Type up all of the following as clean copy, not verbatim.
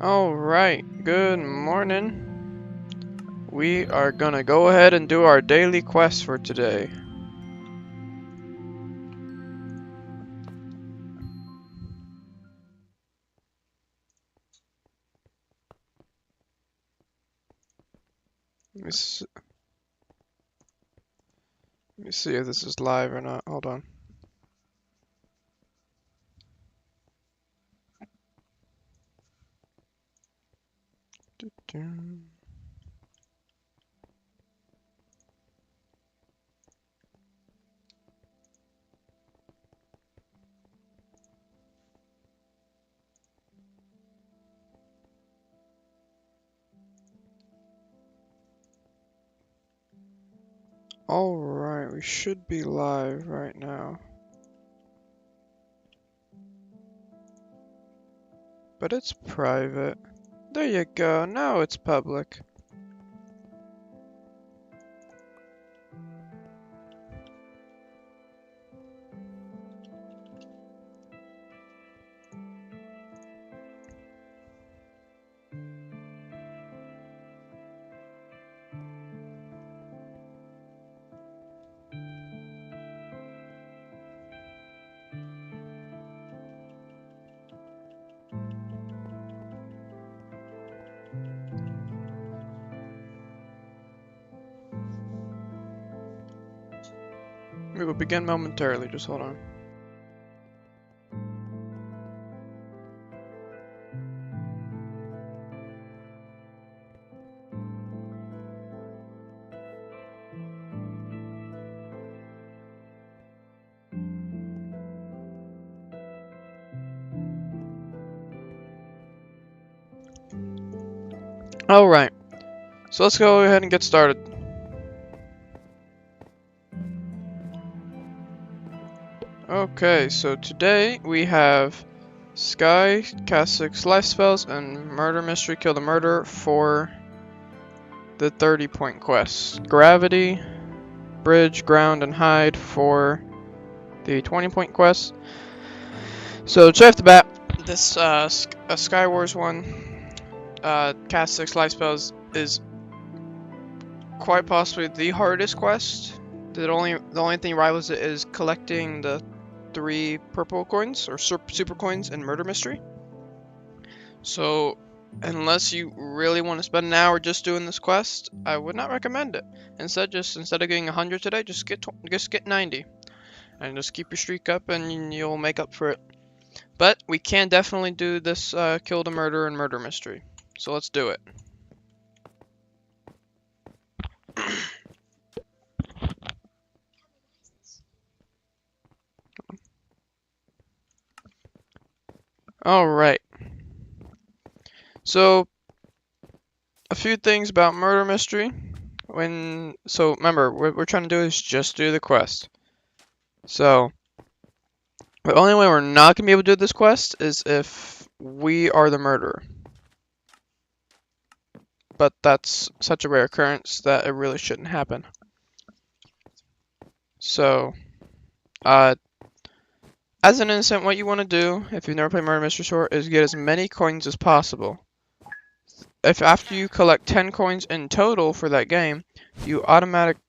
Alright, good morning. We are gonna go ahead and do our daily quest for today. Let me see if this is live or not. Hold on. Alright, we should be live right now. But it's private. There you go, now it's public. We will begin momentarily, just hold on. Alright, so let's go ahead and get started. Okay, so today we have Sky, cast 6 life spells, and Murder Mystery, kill the murderer for the 30-point quest. Gravity, Bridge, Ground, and Hide for the 20-point quest. So, straight off the bat, this Sky Wars one, cast 6 life spells, is quite possibly the hardest quest. The only thing rivals it is collecting the 3 purple coins, or super coins, in Murder Mystery. So, unless you really want to spend an hour just doing this quest, I would not recommend it. Instead of getting 100 today, just get 90, and just keep your streak up, and you'll make up for it. But we can definitely do this kill the murderer and Murder Mystery. So let's do it. Alright. So, a few things about Murder Mystery. So remember, what we're trying to do is just do the quest. So, the only way we're not going to be able to do this quest is if we are the murderer. But that's such a rare occurrence that it really shouldn't happen. So, as an innocent, what you want to do, if you've never played Murder Mystery before, is get as many coins as possible. If after you collect 10 coins in total for that game, you automatically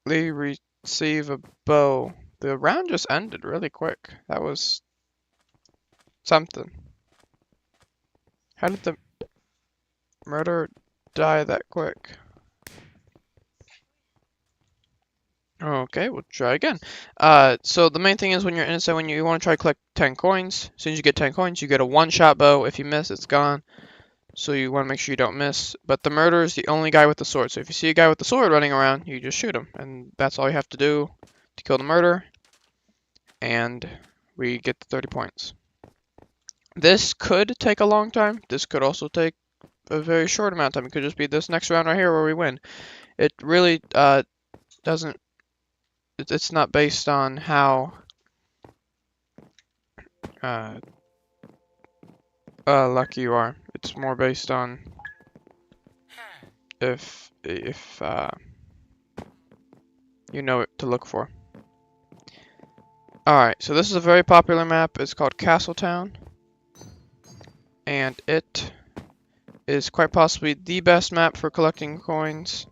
receive a bow. The round just ended really quick. That was something. How did the murderer die that quick? Okay, we'll try again. So the main thing is when you're innocent, when you want to try to collect 10 coins, as soon as you get 10 coins, you get a one-shot bow. If you miss, it's gone. So you want to make sure you don't miss. But the murderer is the only guy with the sword. So if you see a guy with the sword running around, you just shoot him. And that's all you have to do to kill the murderer. And we get the 30 points. This could take a long time. This could also take a very short amount of time. It could just be this next round right here where we win. It really doesn't... It's not based on how lucky you are. It's more based on if you know what to look for. Alright, so this is a very popular map. It's called Castletown. And it is quite possibly the best map for collecting coins.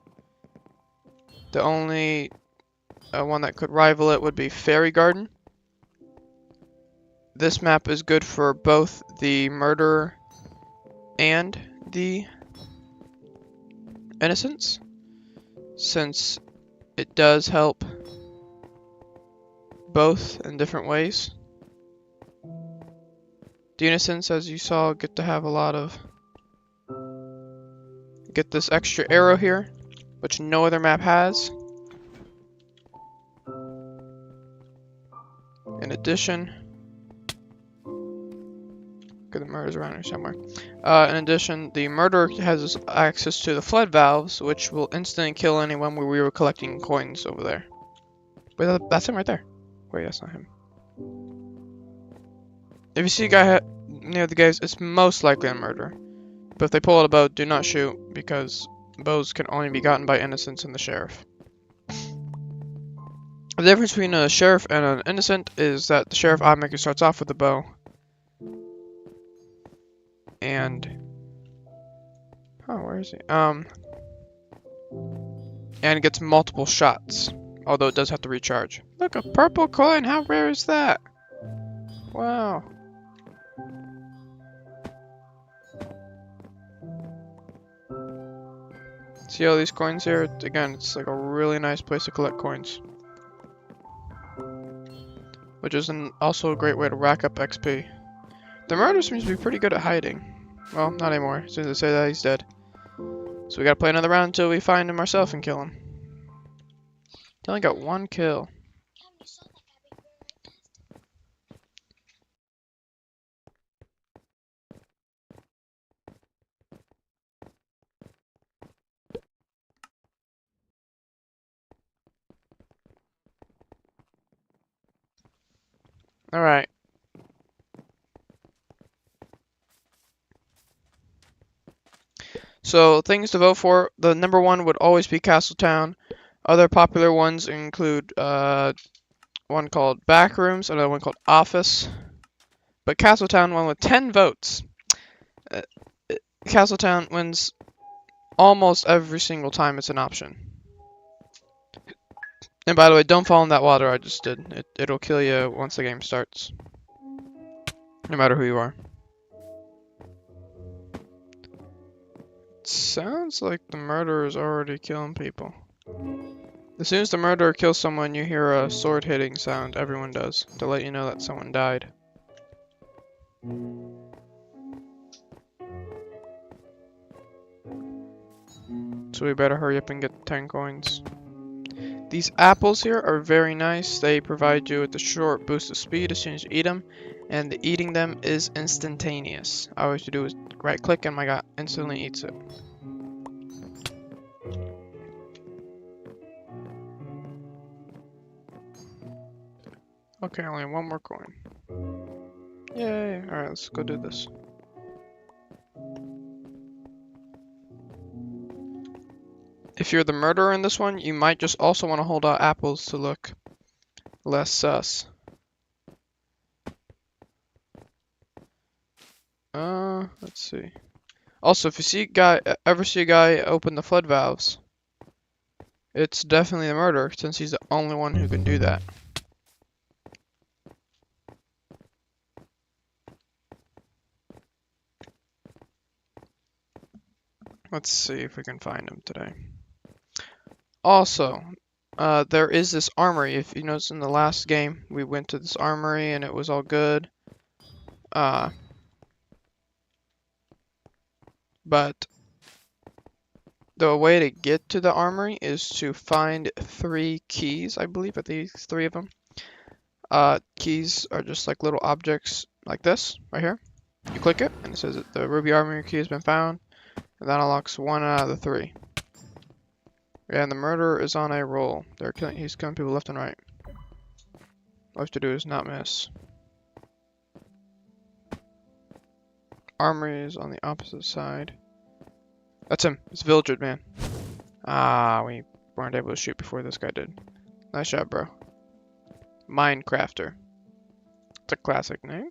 The only one that could rival it would be Fairy Garden. This map is good for both the murderer and the innocents, since it does help both in different ways. The innocents, as you saw, get to have a lot of... get this extra arrow here, which no other map has. In addition... okay, the murderer's around here somewhere. In addition, the murderer has access to the flood valves, which will instantly kill anyone where we were collecting coins over there. Wait, that's him right there. Wait, that's not him. If you see a guy near the gates, it's most likely a murderer. But if they pull out a bow, do not shoot, because bows can only be gotten by innocents and the sheriff. The difference between a sheriff and an innocent is that the sheriff automatically starts off with a bow. And... oh, where is he? And gets multiple shots. Although it does have to recharge. Look, a purple coin! How rare is that? Wow. See all these coins here? Again, it's like a really nice place to collect coins. Which is also a great way to rack up XP. The murderer seems to be pretty good at hiding. Well, not anymore. As soon as I say that, he's dead. So we gotta play another round until we find him ourselves and kill him. He only got one kill. Alright. So, things to vote for. The number one would always be Castletown. Other popular ones include one called Backrooms, another one called Office. But Castletown won with 10 votes. Castletown wins almost every single time it's an option. And by the way, don't fall in that water I just did. It'll kill you once the game starts. No matter who you are. It sounds like the murderer is already killing people. As soon as the murderer kills someone, you hear a sword hitting sound. Everyone does. To let you know that someone died. So we better hurry up and get 10 coins. These apples here are very nice. They provide you with a short boost of speed as soon as you eat them. And the eating them is instantaneous. All you have to do is right click and my guy instantly eats it. Okay, only one more coin. Yay! Alright, let's go do this. If you're the murderer in this one, you might just also want to hold out apples to look less sus. Let's see. Also, if you see ever see a guy open the flood valves, it's definitely the murderer, since he's the only one who can do that. Let's see if we can find him today. Also, there is this armory. If you notice in the last game, we went to this armory and it was all good. But the way to get to the armory is to find 3 keys, I believe, at least 3 of them. Keys are just like little objects like this, right here. You click it, and it says that the ruby armory key has been found, and that unlocks 1 out of the 3. And the murderer is on a roll. He's killing people left and right. All you have to do is not miss. Armory is on the opposite side. That's him. It's Vildred, man. Ah, we weren't able to shoot before this guy did. Nice job, bro. Minecrafter. It's a classic name.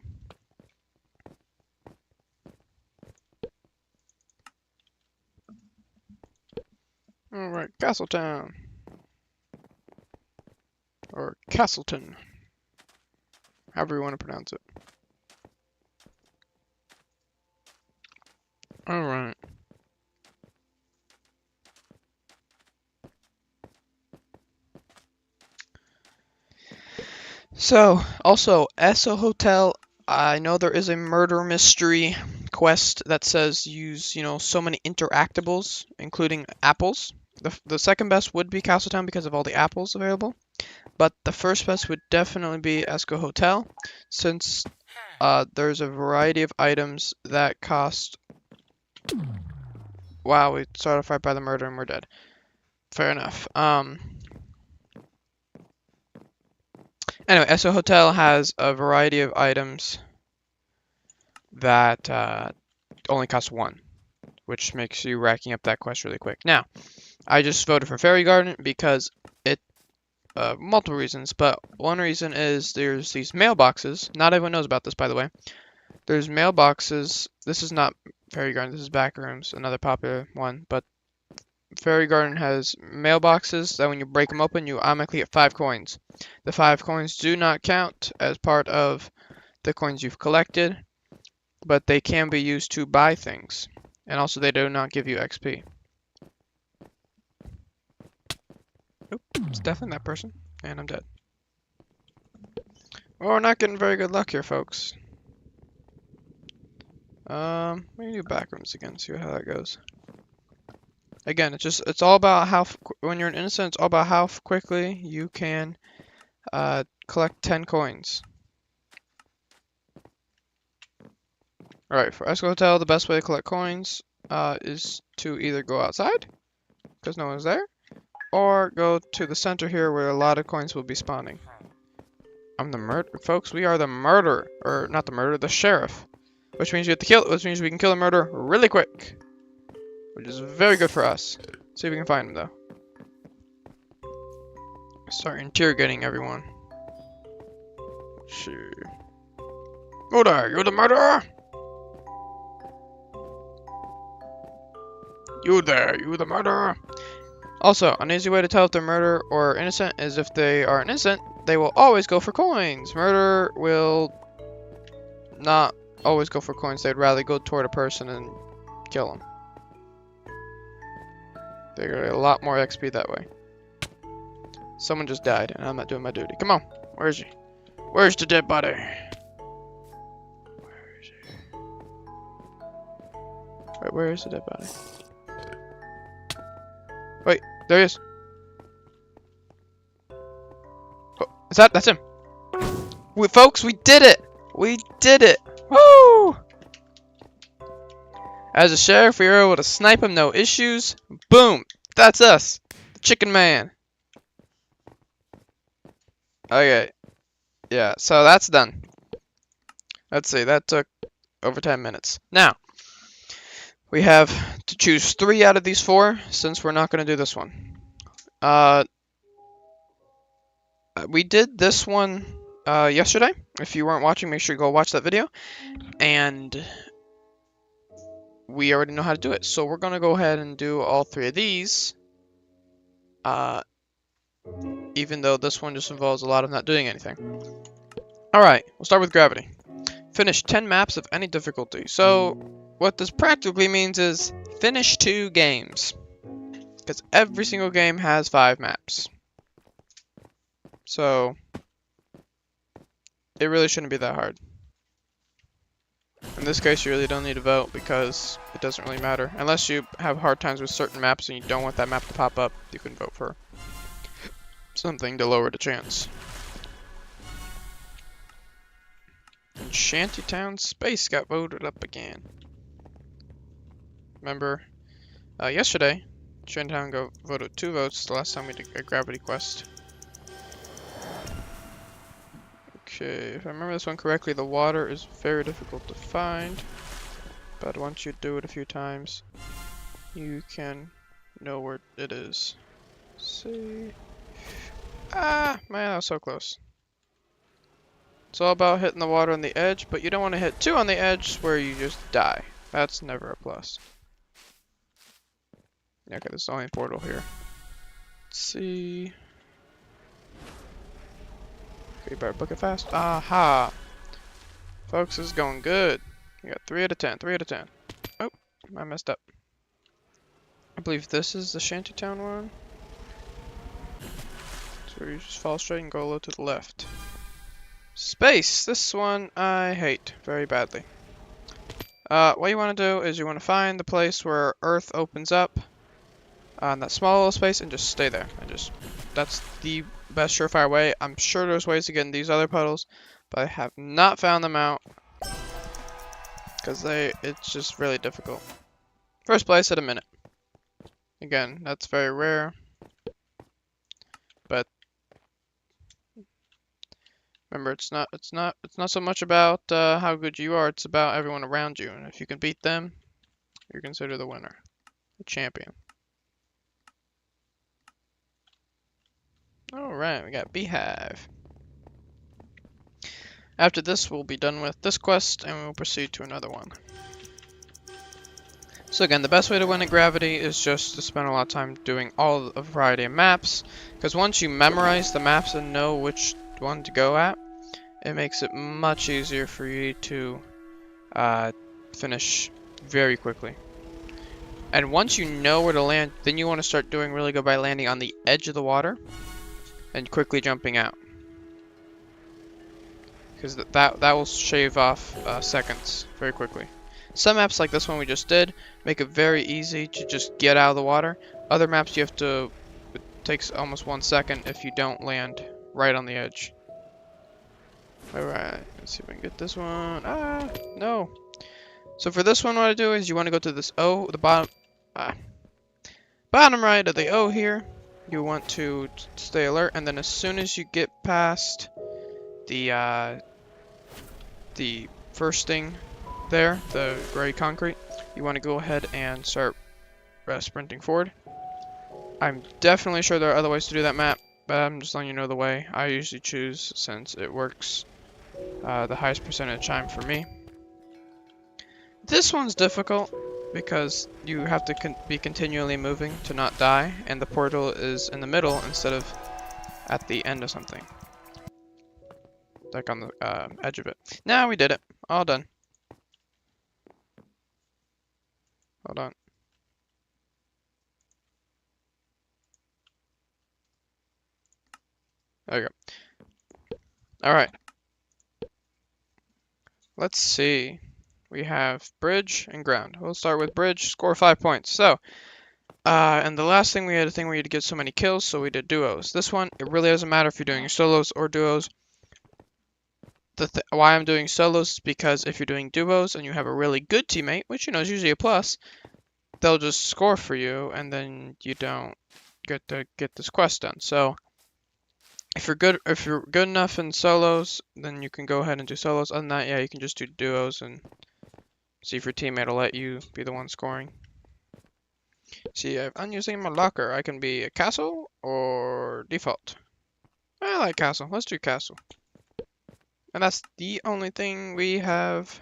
Alright, Castletown. Or Castleton. However you want to pronounce it. Alright. So, also, Esso Hotel, I know there is a murder mystery quest that says use, so many interactables, including apples. The second best would be Castletown because of all the apples available, but the first best would definitely be Esco Hotel, since there's a variety of items that cost... Wow, we started a fight by the murder and we're dead. Fair enough. Anyway, Esso Hotel has a variety of items that only cost 1, which makes you racking up that quest really quick. Now, I just voted for Fairy Garden because it, multiple reasons, but one reason is there's these mailboxes. Not everyone knows about this, by the way. There's mailboxes. This is not Fairy Garden, this is Backrooms, another popular one, but Fairy Garden has mailboxes that when you break them open, you automatically get 5 coins. The 5 coins do not count as part of the coins you've collected, but they can be used to buy things. And also they do not give you XP. Oop, it's definitely that person. And I'm dead. Well, we're not getting very good luck here, folks. We can do Backrooms again, see how that goes. Again, it's all about how, when you're an innocent, it's all about how quickly you can collect 10 coins. Alright, for Esco Hotel, the best way to collect coins is to either go outside, because no one's there, or go to the center here where a lot of coins will be spawning. I'm the murder, folks, we are the murderer, or not the murderer, the sheriff. Which means we have to kill, which means we can kill the murderer really quick. Which is very good for us. See if we can find him, though. Start interrogating everyone. Sure. Oh there, you're the murderer! You there, you the murderer! Also, an easy way to tell if they're murderer or innocent is if they are innocent, they will always go for coins. Murderer will not always go for coins, they'd rather go toward a person and kill them. They get a lot more XP that way. Someone just died, and I'm not doing my duty. Come on, where is he? Where's the dead body? Where is he? Wait, where is the dead body? Wait, there he is. Oh, that's him. Folks, we did it! We did it! Woo! As a sheriff, we were able to snipe him, no issues. Boom! That's us! The Chicken Man. Okay. Yeah, so that's done. Let's see, that took over 10 minutes. Now, we have to choose 3 out of these 4, since we're not going to do this one. We did this one yesterday. If you weren't watching, make sure you go watch that video. And we already know how to do it, so we're going to go ahead and do all 3 of these. Even though this one just involves a lot of not doing anything. Alright, we'll start with gravity. Finish 10 maps of any difficulty. So, what this practically means is finish 2 games. Because every single game has 5 maps. So, it really shouldn't be that hard. In this case, you really don't need to vote because it doesn't really matter. Unless you have hard times with certain maps and you don't want that map to pop up, you can vote for something to lower the chance. And Shantytown Space got voted up again. Remember, yesterday, Shantytown voted 2 votes the last time we did a gravity quest. Okay, if I remember this one correctly, the water is very difficult to find. But once you do it a few times, you can know where it is. See? Ah, man, that was so close. It's all about hitting the water on the edge, but you don't want to hit too on the edge where you just die. That's never a plus. Yeah, okay, there's the only portal here. Let's see. Okay, you better book it fast. Aha! Folks, this is going good. We got 3 out of 10, 3 out of 10. Oh, I messed up. I believe this is the Shantytown one. So you just fall straight and go a little to the left. Space! This one I hate very badly. What you want to do is you want to find the place where Earth opens up on that small little space and just stay there. That's the best surefire way. I'm sure there's ways to get in these other puddles, but I have not found them out because it's just really difficult. First place at a minute. Again, that's very rare, but remember, it's not so much about how good you are. It's about everyone around you, and if you can beat them, you're considered the winner, the champion. All right, we got Beehive. After this, we'll be done with this quest, and we'll proceed to another one. So again, the best way to win at Gravity is just to spend a lot of time doing a variety of maps, because once you memorize the maps and know which one to go at, it makes it much easier for you to finish very quickly. And once you know where to land, then you want to start doing really good by landing on the edge of the water and quickly jumping out, because that will shave off seconds very quickly. Some maps like this one we just did make it very easy to just get out of the water. Other maps it takes almost 1 second if you don't land right on the edge. Alright, let's see if I can get this one. Ah, no. So for this one, what I do is you want to go to this O, the bottom right of the O here. You want to stay alert, and then as soon as you get past the first thing there, the gray concrete, you want to go ahead and start sprinting forward. I'm definitely sure there are other ways to do that map, but I'm just letting you know the way I usually choose since it works the highest percentage time for me. This one's difficult because you have to be continually moving to not die, and the portal is in the middle instead of at the end of something. Like on the edge of it. Now we did it. All done. Hold on. There we go. Alright. Let's see. We have bridge and ground. We'll start with bridge. Score 5 points. So, and the last thing we had a thing where you had to get so many kills, so we did duos. This one, it really doesn't matter if you're doing solos or duos. Why I'm doing solos is because if you're doing duos and you have a really good teammate, which you know is usually a plus, they'll just score for you, and then you don't get to get this quest done. So if you're good enough in solos, then you can go ahead and do solos. Other than that, yeah, you can just do duos and see if your teammate will let you be the one scoring. See, I'm using my locker. I can be a castle or default. I like castle. Let's do castle. And that's the only thing we have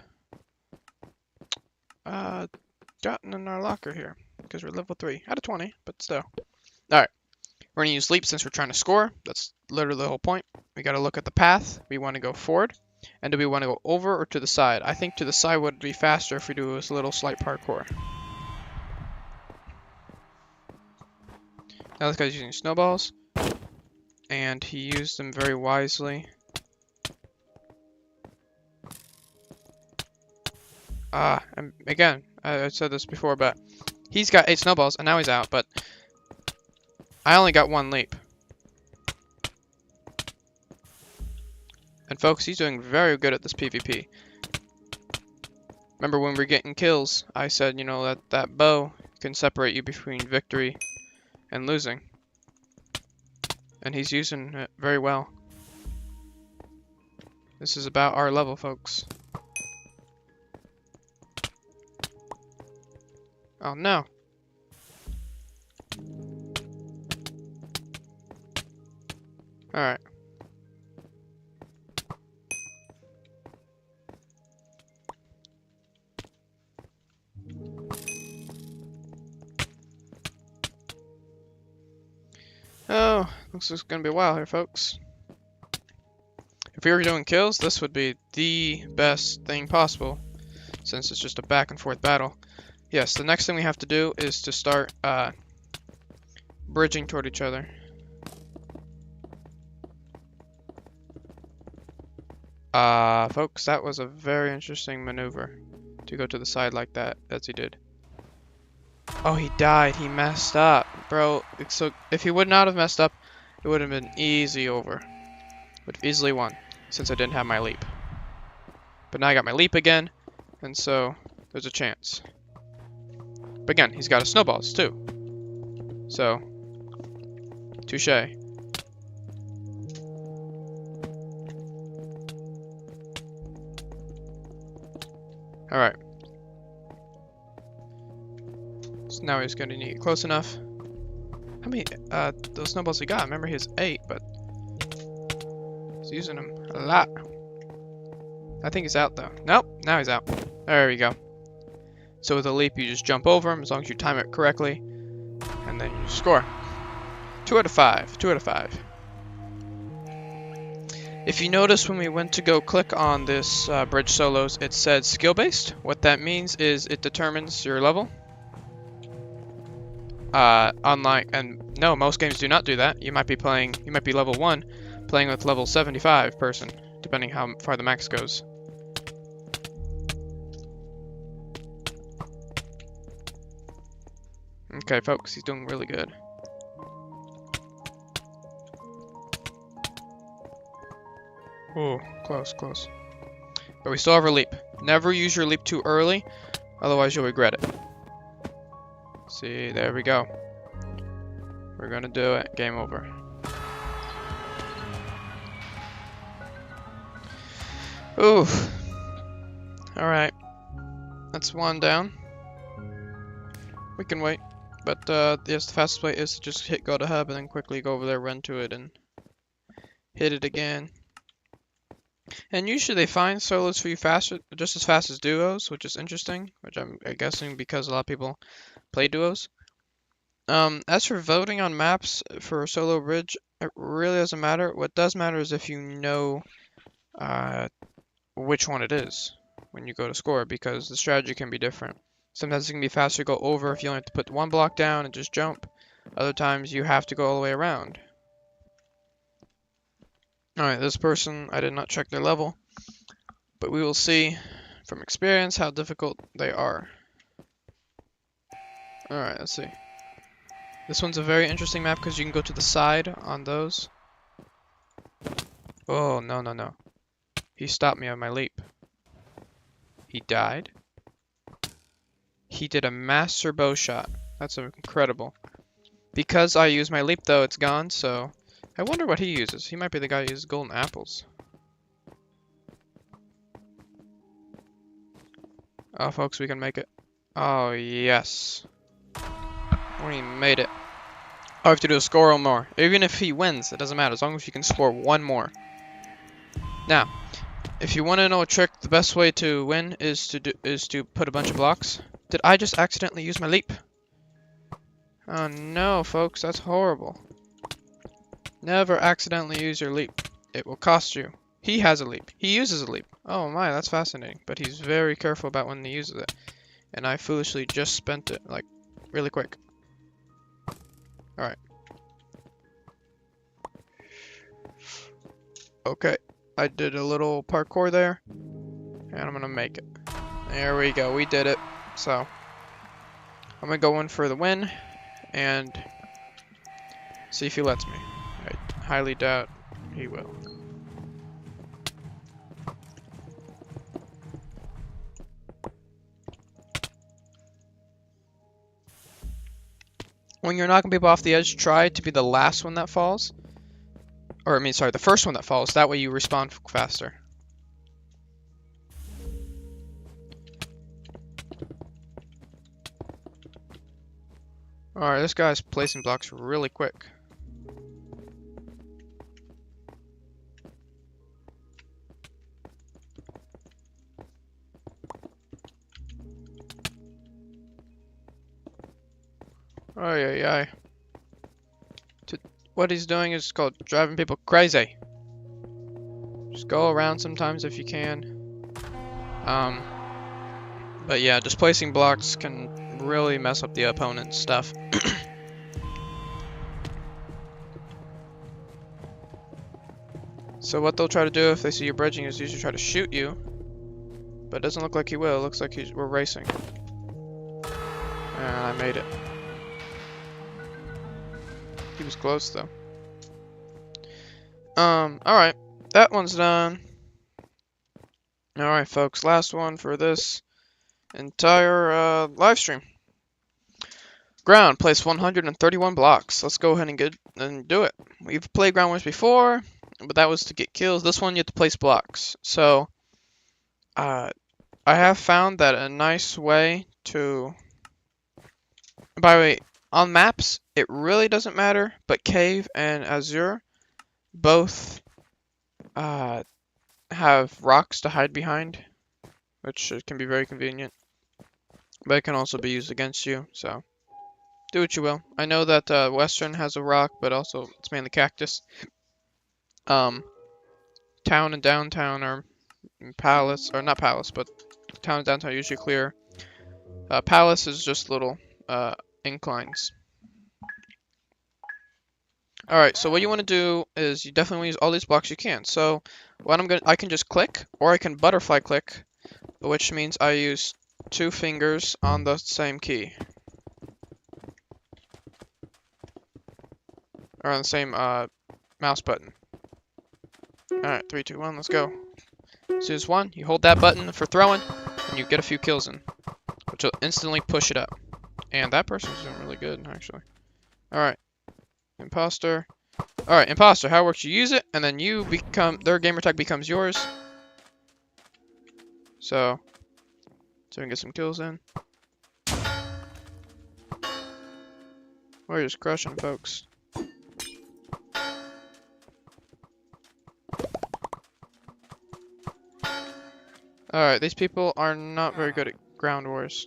gotten in our locker here, because we're level 3 out of 20, but still. Alright, we're going to use leap since we're trying to score. That's literally the whole point. We got to look at the path. We want to go forward. And do we want to go over or to the side? I think to the side would be faster if we do this little slight parkour. Now this guy's using snowballs, and he used them very wisely. And again, I said this before, but he's got 8 snowballs, and now he's out, but I only got 1 leap. And folks, he's doing very good at this PvP. Remember when we were getting kills, I said, you know, that bow can separate you between victory and losing. And he's using it very well. This is about our level, folks. Oh no. Alright. no. Looks like it's gonna be a while here, folks. If we were doing kills, this would be the best thing possible, since it's just a back and forth battle. Yes, the next thing we have to do is to start bridging toward each other. Folks, that was a very interesting maneuver to go to the side like that, as he did. Oh, he died. He messed up, bro. So if he would not have messed up, it would have been easy over. Would have easily won, since I didn't have my leap. But now I got my leap again, and so there's a chance. But again, he's got his snowballs too. So, touche. Alright. So now he's gonna need close enough. How many those snowballs he got? Remember he has 8, but he's using them a lot. I think he's out though. Nope, now he's out. There we go. So with a leap you just jump over him as long as you time it correctly. And then you score. 2 out of 5. 2 out of 5. If you notice when we went to go click on this bridge solos, it said skill based. What that means is it determines your level. Unlike, and no, most games do not do that. You might be level 1, playing with level 75 person, depending how far the max goes. Okay, folks, he's doing really good. Oh, close, close. But we still have our leap. Never use your leap too early, otherwise you'll regret it. See, there we go. We're gonna do it. Game over. Oof. Alright. That's one down. We can wait. But, yes, the fastest way is to just hit go to hub and then quickly go over there, run to it, and hit it again. And usually they find solos for you faster, just as fast as duos, which is interesting, which I'm guessing because a lot of people play duos. As for voting on maps for solo bridge, it really doesn't matter. What does matter is if you know which one it is when you go to score, because the strategy can be different. Sometimes it can be faster to go over if you only have to put one block down and just jump. Other times you have to go all the way around. Alright, this person, I did not check their level, but we will see from experience how difficult they are. Alright, let's see. This one's a very interesting map because you can go to the side on those. Oh, no, no, no. He stopped me on my leap. He died. He did a master bow shot. That's incredible. Because I use my leap though, it's gone, so I wonder what he uses. He might be the guy who uses golden apples. Oh, folks, we can make it. Oh, yes. We made it. All I have to do is score one more. Even if he wins, it doesn't matter, as long as you can score one more. Now, if you want to know a trick, the best way to win is to put a bunch of blocks. Did I just accidentally use my leap? Oh no, folks, that's horrible. Never accidentally use your leap. It will cost you. He has a leap. He uses a leap. Oh my, that's fascinating. But he's very careful about when he uses it. And I foolishly just spent it, like, really quick. Alright. Okay. I did a little parkour there. And I'm gonna make it. There we go. We did it. So, I'm gonna go in for the win. And see if he lets me. I highly doubt he will. When you're knocking people off the edge, try to be the last one that falls. Or, I mean, sorry, the first one that falls. That way you respawn faster. Alright, this guy's placing blocks really quick. Ay, ay, ay. what he's doing is called driving people crazy. Just go around sometimes if you can. But yeah, just placing blocks can really mess up the opponent's stuff. So what they'll try to do if they see you bridging is usually try to shoot you. But it doesn't look like he will. It looks like we're racing. And I made it. He was close though. Alright. That one's done. Alright folks, last one for this entire live stream. Ground, place 131 blocks. Let's go ahead and do it. We've played ground wars before, but that was to get kills. This one you have to place blocks. So I have found that a nice way to, by the way, on maps it really doesn't matter, but Cave and Azure both have rocks to hide behind, which can be very convenient, but it can also be used against you, so do what you will. I know that Western has a rock, but also it's mainly cactus. Town and downtown are palace, or not palace, but town and downtown are usually clear. Palace is just little inclines. Alright, so what you want to do is you definitely want to use all these blocks you can. So what I can just click, or I can butterfly click, which means I use 2 fingers on the same key. Or on the same mouse button. Alright, 3, 2, 1, let's go. So there's 1, you hold that button for throwing, and you get a few kills in, which will instantly push it up. And that person's doing really good, actually. Alright. Imposter. Alright, Imposter, how it works, you use it, and then you become, their gamer tag becomes yours. So we can get some kills in. We're just crushing, folks. Alright, these people are not very good at ground wars.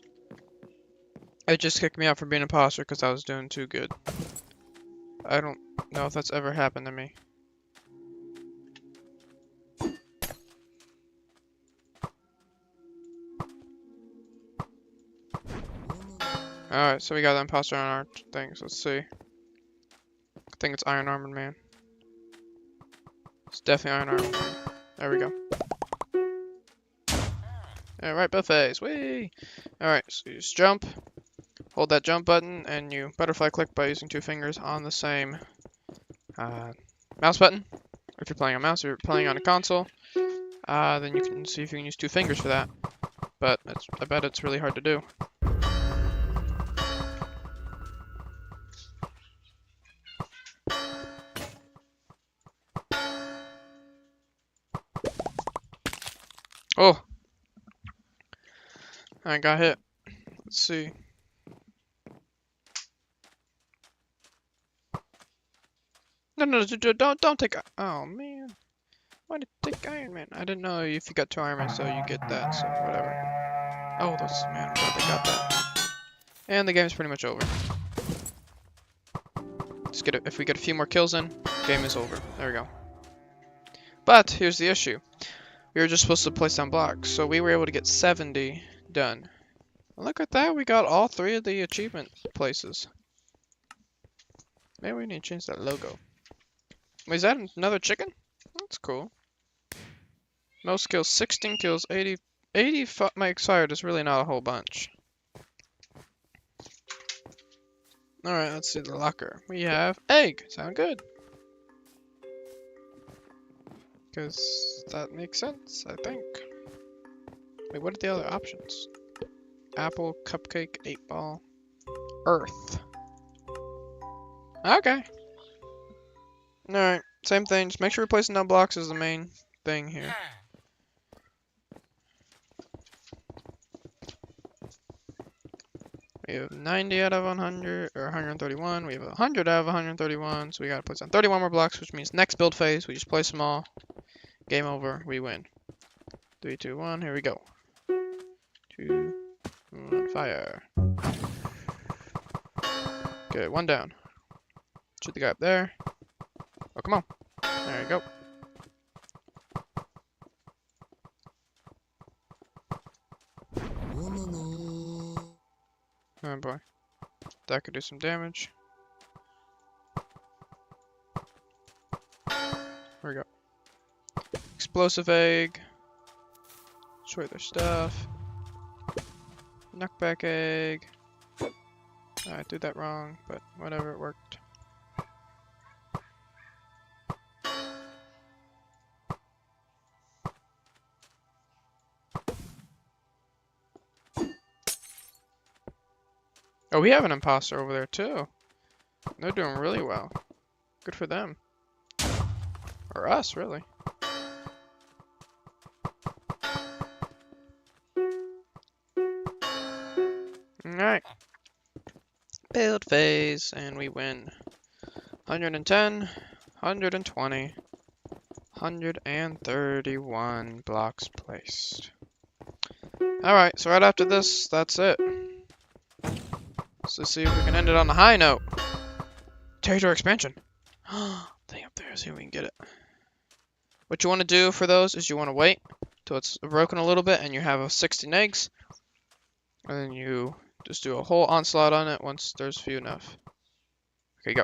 It just kicked me out for being an imposter because I was doing too good. I don't know if that's ever happened to me. Alright, so we got the imposter on our things. Let's see. I think it's Iron Armored Man. It's definitely Iron Armored Man. There we go. Alright, buffets. Whee! Alright, so you just jump. Hold that jump button, and you butterfly click by using 2 fingers on the same mouse button. If you're playing on mouse, if you're playing on a console, then you can see if you can use 2 fingers for that. But I bet it's really hard to do. Oh! I got hit. Let's see. No, don't take. Oh man, why did you take Iron Man? I didn't know if you got 2 Iron Man, so you get that. So whatever. Oh, those man, I'm glad they got that. And the game's pretty much over. If we get a few more kills in, game is over. There we go. But here's the issue. We were just supposed to place down blocks, so we were able to get 70 done. Look at that, we got all 3 of the achievement places. Maybe we need to change that logo. Wait, is that another chicken? That's cool. Most kills, 16 kills, 80 my expired is really not a whole bunch. Alright, let's see the locker. We have egg. Sound good. Because that makes sense, I think. Wait, what are the other options? Apple, cupcake, 8-ball, earth. Okay. Alright, same thing. Just make sure you're placing down blocks is the main thing here. We have 90 out of 100, or 131. We have 100 out of 131, so we gotta place down 31 more blocks, which means next build phase, we just place them all. Game over, we win. 3, 2, 1, here we go. 2, 1, fire. Good, 1 down. Shoot the guy up there. Oh, come on. There you go. Oh boy. That could do some damage. There we go. Explosive egg. Destroy their stuff. Knockback egg. I did that wrong, but whatever, it worked. Oh, we have an imposter over there too. They're doing really well. Good for them. Or us, really. Alright. Build phase, and we win. 110, 120, 131 blocks placed. Alright, so right after this, that's it. So let's see if we can end it on a high note. Territory expansion. Thing up there, see if we can get it. What you want to do for those is you want to wait till it's broken a little bit and you have 16 eggs. And then you just do a whole onslaught on it once there's few enough. Okay, go.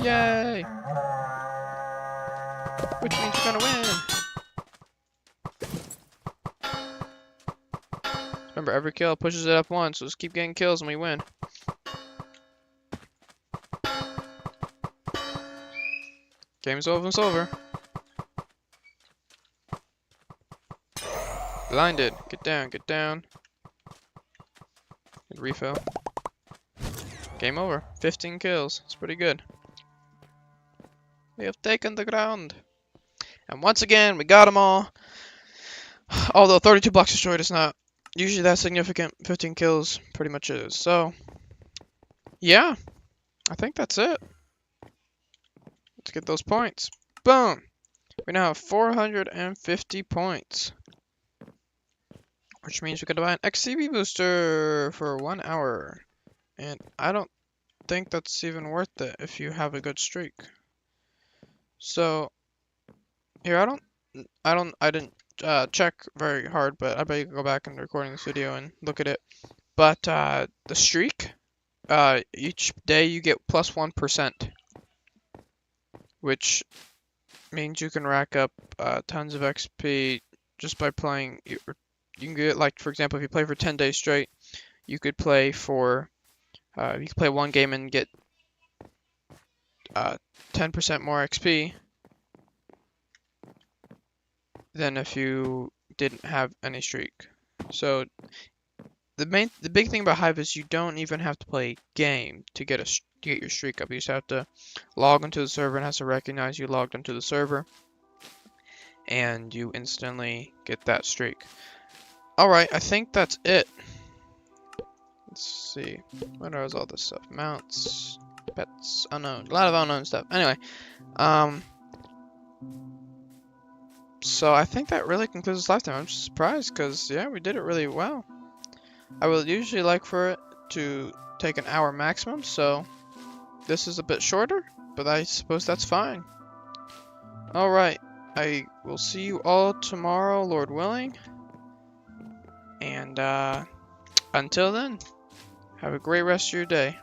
Yay! Which means you're gonna win. Remember, every kill pushes it up one, so just keep getting kills and we win. Game's over and it's over. Blinded. Get down, get down. Good refill. Game over. 15 kills. It's pretty good. We have taken the ground. And once again, we got them all. Although 32 blocks destroyed is not usually that significant. 15 kills pretty much is. So, yeah. I think that's it. Let's get those points. Boom! We now have 450 points. Which means we can buy an XCB booster for 1 hour. And I don't think that's even worth it if you have a good streak. So, here, I didn't check very hard, but I bet you can go back and recording this video and look at it. But, the streak, each day you get plus 1%. Which means you can rack up tons of XP just by playing. You can get, like, for example, if you play for 10 days straight, you could play for, you could play one game and get 10% more XP than if you didn't have any streak. So the big thing about Hive is you don't even have to play a game to get your streak up. You just have to log into the server and it has to recognize you logged into the server, and you instantly get that streak. Alright, I think that's it. Let's see. What is all this stuff? Mounts, pets, unknown. A lot of unknown stuff. Anyway, so I think that really concludes this lifetime. I'm just surprised because, yeah, we did it really well. I would usually like for it to take an hour maximum, so this is a bit shorter, but I suppose that's fine. Alright, I will see you all tomorrow, Lord willing. And until then, have a great rest of your day.